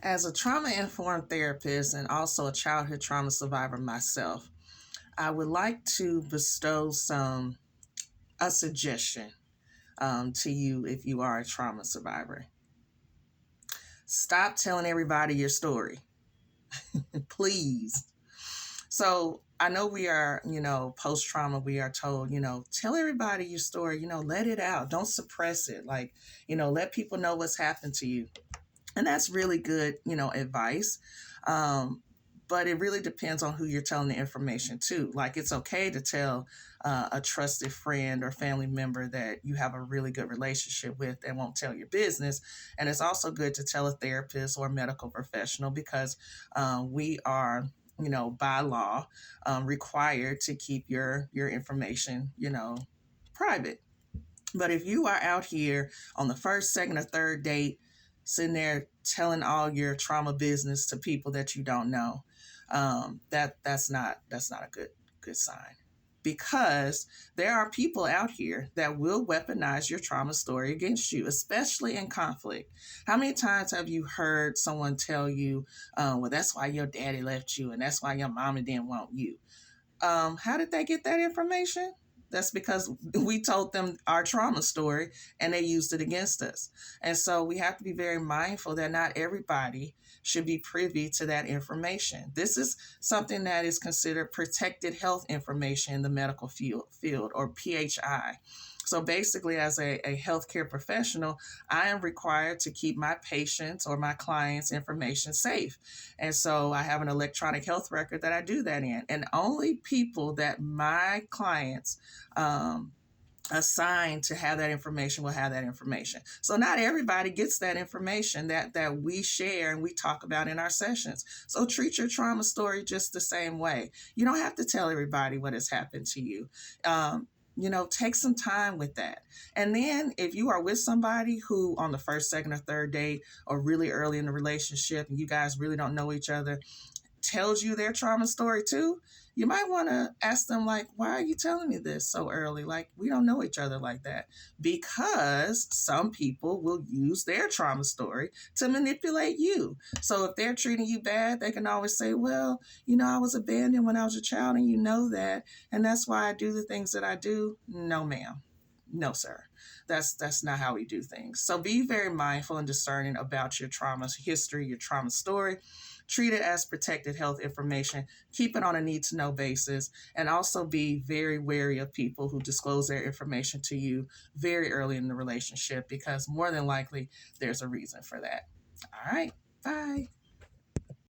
As a trauma-informed therapist and also a childhood trauma survivor myself, I would like to bestow a suggestion to you if you are a trauma survivor. Stop telling everybody your story, please. So I know we are, post-trauma, we are told, tell everybody your story, let it out. Don't suppress it. Like, let people know what's happened to you. And that's really good, advice. But it really depends on who you're telling the information to. Like, it's okay to tell a trusted friend or family member that you have a really good relationship with and won't tell your business. And it's also good to tell a therapist or a medical professional because we are, by law, required to keep your information, private. But if you are out here on the first, second, or third date, sitting there telling all your trauma business to people that you don't know, that's not a good sign. Because there are people out here that will weaponize your trauma story against you, especially in conflict. How many times have you heard someone tell you, well, that's why your daddy left you and that's why your mama didn't want you? How did they get that information? That's because we told them our trauma story and they used it against us. And so we have to be very mindful that not everybody should be privy to that information. This is something that is considered protected health information in the medical field or PHI. So basically, as a healthcare professional, I am required to keep my patients or my clients' information safe. And so I have an electronic health record that I do that in. And only people that my clients assigned to have that information will have that information. So not everybody gets that information that we share and we talk about in our sessions. So treat your trauma story just the same way. You don't have to tell everybody what has happened to you. Take some time with that. And then if you are with somebody who on the first, second, or third date or really early in the relationship and you guys really don't know each other, tells you their trauma story too, you might want to ask them, like, why are you telling me this so early? Like, we don't know each other like that. Because some people will use their trauma story to manipulate you. So if they're treating you bad, they can always say, well, I was abandoned when I was a child and you know that. And that's why I do the things that I do. No, ma'am. No, sir. That's not how we do things. So be very mindful and discerning about your trauma history, your trauma story. Treat it as protected health information. Keep it on a need-to-know basis. And also be very wary of people who disclose their information to you very early in the relationship because more than likely there's a reason for that. All right.